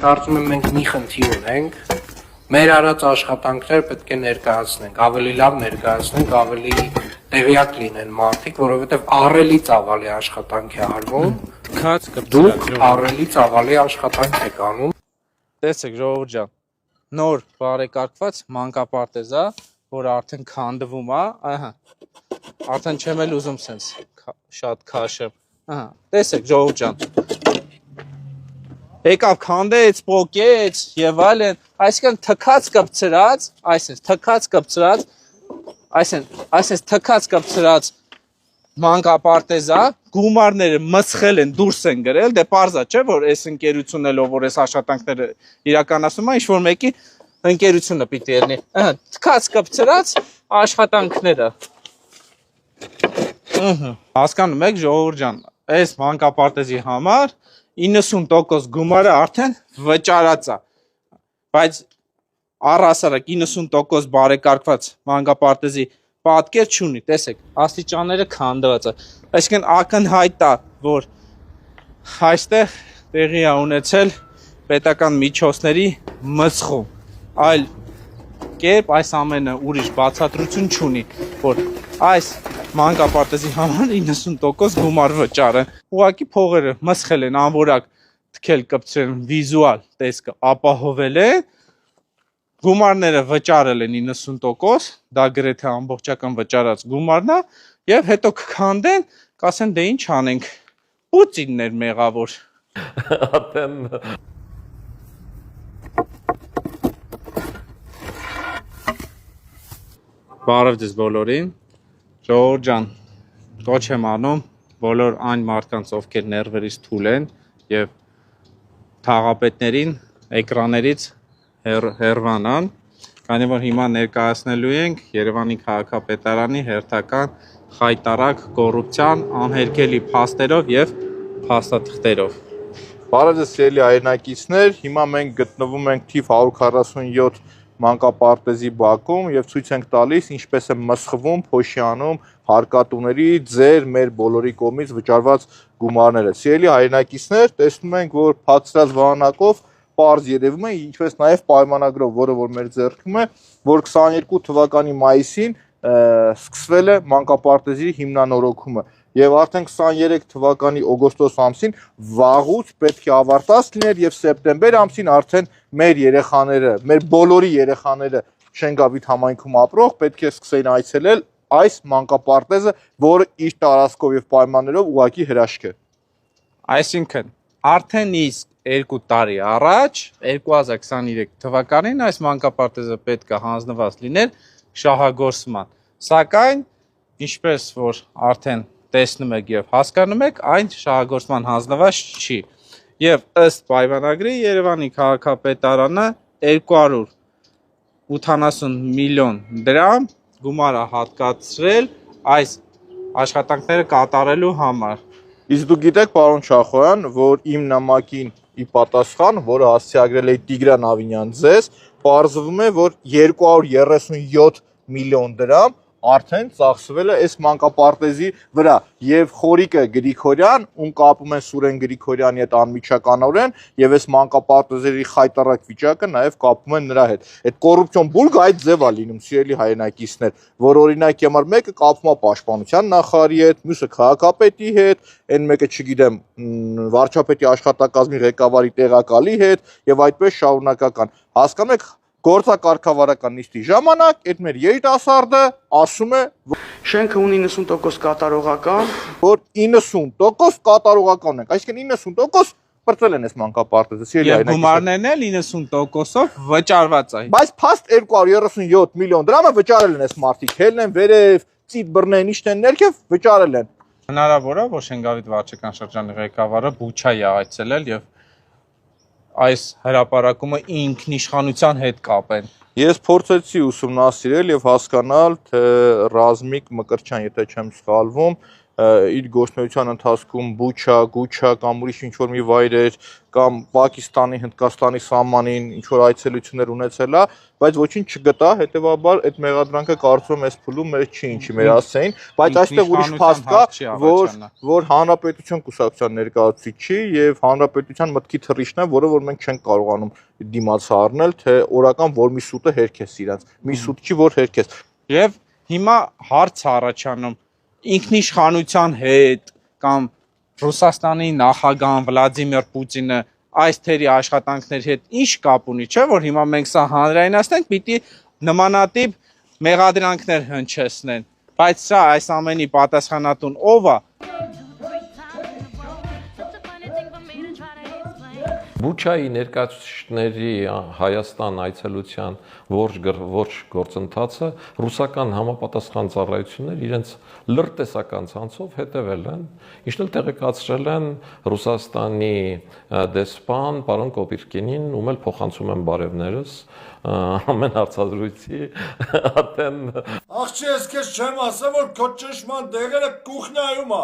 Կարծում եմ մենք մի խնդիր ունենք, մեր արած աշխատանքները պետք է ներկայացնենք, ավելի լավ ներկայացնենք, ավելի տեղյակ լինեն մարդիկ, որովհետև ահռելի ծավալի աշխատանք է արվում, դուք ահռելի ծավալի աշխատանք եք անում։ Տեսեք ժողովուրդ ջան, նոր բարեկարգված մանկապարտեզ է, որ արդեն քանդվում է, ահա, արդեն չեմ էլ ուզում սենց շատ քաշեմ, ահա, տեսեք ժողովուրդ ջան, եկավ քանդեց, պոկեց եւ այլն, այսինքն թքած կպցրած, այսինքն թքած կպցրած մանկապարտեզ է, գումարները մսխել են, դուրս են գրել, դե պարզ է, չէ, որ այս ընկերությունն էլ որ այս աշխատանքները իրականացնում է, ինչ-որ մեկի ընկերությունը պիտի ելնի, թքած կպցրած աշխատանքները, հասկանում եք ժողովուրդ ջան, այս մանկապարտեզի համար 90% գումարը արդեն վճարած է, բայց առհասարակ 90% բարեկարգված մանկապարտեզի պատկեր չունի, տեսեք, աստիճանները քանդված է, այսինքն ակնհայտ է, որ այստեղ տեղի է ունեցել պետական միջոցների մսխում, այլ կերպ այս ամենը ուրիշ բացատրություն չունի, որ այս մանկապարտեզի համար 90% գումար վճարը, ուղղակի փողերը մսխել են, անորակ թքել կպցրել վիզուալ տեսքը ապահովել է, գումարները վճարել են 90%, դա գրեթե ամբողջական վճարած գումարն է, եւ հետո կքանդեն, կասեն դե ինչ անենք, Պուտինն էր մեղավոր։ Ատեն Բարև ձեզ բոլորին, ժողովուրդ ջան, կոչ եմ անում բոլոր այն մարդկանց, ովքեր ներվերից թույլ են եւ թաղապետներին էկրաններից հեռվանան, քանի որ հիմա ներկայացնելու ենք Երևանի քաղաքապետարանի հերթական խայտարակ կոռուպցիան անհերքելի փաստերով եւ փաստաթղթերով։ Բարև ձեզ սիրելի հայրենակիցներ, հիմա մենք գտնվում ենք թիվ 147 մանկապարտեզի բակում եւ ցույց ենք տալիս ինչպես է մսխվում, փոշիանում հարկատուների ձեր մեր բոլորի կողմից վճարված գումարները։ Սիրելի հայրենակիցներ, տեսնում ենք, որ փակցրած վահանակով պարզ երևում է, ինչպես նաև պայմանագրով, որը որ մեր ձեռքում է, որ 22 թվականի մայիսին սկսվել է մանկապարտեզի հիմնանորոգումը եւ արդեն 23 թվականի օգոստոս ամսին վաղուց պետք է ավարտած լիներ եւ սեպտեմբեր ամսին արդեն մեր երեխաները, մեր բոլորի երեխաները Շենգավիթ համայնքում ապրող պետք է սկսեին այցելել այս մանկապարտեզը, որը իր տարածքով եւ պայմաններով ուղղակի հրաշք է։ Այսինքն արդեն իսկ 2 տարի առաջ 2023 թվականին այս մանկապարտեզը պետք է հանձնված լիներ շահագործման, սակայն ինչպես որ արդեն տեսնում եք եւ հասկանում եք, այն շահագործման հանձնված չի եւ ըստ պայմանագրի Երևանի քաղաքապետարանը 280 միլիոն դրամ գումար է հատկացրել այս աշխատանքները կատարելու համար։ Իսկ դուք գիտեք, պարոն Չախոյան, որ իմ նամակին ի պատասխան, որը հասցեագրել է Տիգրան Ավինյան ձեզ, պարզվում է, որ 237 միլիոն դրամ արդեն ծախսվել է այս մանկապարտեզի վրա եւ Խորիկը Գրիգորյան, ում կապում են Սուրեն Գրիգորյանի հետ անմիջականորեն եւ այս մանկապարտեզերի խայտարակ վիճակը նաեւ կապում են նրա հետ։ Այդ կոռուպցիոն բուրգը այդ ձև է լինում, սիրելի հայրենակիցներ, որ օրինակ համար մեկը կապում է պաշտպանության նախարարի հետ, մյուսը քաղաքապետի հետ, այն մեկը չգիտեմ վարչապետի աշխատակազմի ղեկավարի տեղակալի հետ եւ այդպես շարունակական։ Հասկանում եք, գործակարգավարական նիստի ժամանակ այդ մեր երիտասարդը ասում է, Շենքը ունի 90% կատարողական, որ 90% կատարողական ենք, այսինքն 90% պրծել են այս մանկապարտեզը, սիրելի Եվ գումարներն էլ 90%-ով վճարված է։ Բայց փաստ 237 միլիոն դրամը վճարել են այս մարդիկ, հելն են վերև, ծիտ բռնեն, իշտեն ներքև վճարել են։ Հնարավոր է, որ Շենգավիթ վարչական շրջանի ղեկավարը Բուչայի է այցելել եւ այս հրապարակումը ինքնիշխանության հետ կապեն։ Ես փորձեցի ուսումնասիրել եւ հասկանալ, թե Ռազմիկ Մկրտչյան, եթե չեմ սխալվում, իր գործնական ընթացքում Բուչա, Գուչա կամ ուրիշ ինչ-որ մի վայրեր կամ Պակիստանի, Հնդկաստանի սահմանին ինչ-որ այցելություններ ունեցել է, բայց ոչինչ չգտա, հետեւաբար այդ մեղադրանքը կարծում եմ այս փուլում մեր չի ինչի մեր ասեին, բայց այստեղ ուրիշ փաստ կա, որ հանրապետություն կուսակցության ներկայացուցիչ չի եւ հանրապետության մտքի թռիչքն է, որ մենք չենք կարողանում դիմաց առնել, թե օրական որ մի սուտը հերքես իրենց, մի սուտ չի որ հերքես։ Եվ հիմա հարց առաջանում ինքնիշխանության հետ կամ Ռուսաստանի նախագահ Վլադիմիր Պուտինը այս թերի աշխատանքների հետ ինչ կապ ունի, չէ՞ որ հիմա մենք սա հանրայնացնենք, պիտի նմանատիպ մեղադրանքներ հնչեցնեն, բայց սա այս ամենի պատասխանատուն ով է։ Բուչայի ներկայացուցիչների Հայաստան այցելության որջ գործընթացը ռուսական համապատասխան ծառայություններ իրենց լրտեսական ցանցով հետևել են, ինչն էլ տեղեկացրել են Ռուսաստանի դեսպան պարոն Կոպիրկինին, ում էլ փոխանցում եմ բարևներս ամեն հարցազրույցի արդեն Աղջի ես քեզ չեմ ասա որ քո ճշմարտ դեղերը կուխնայում է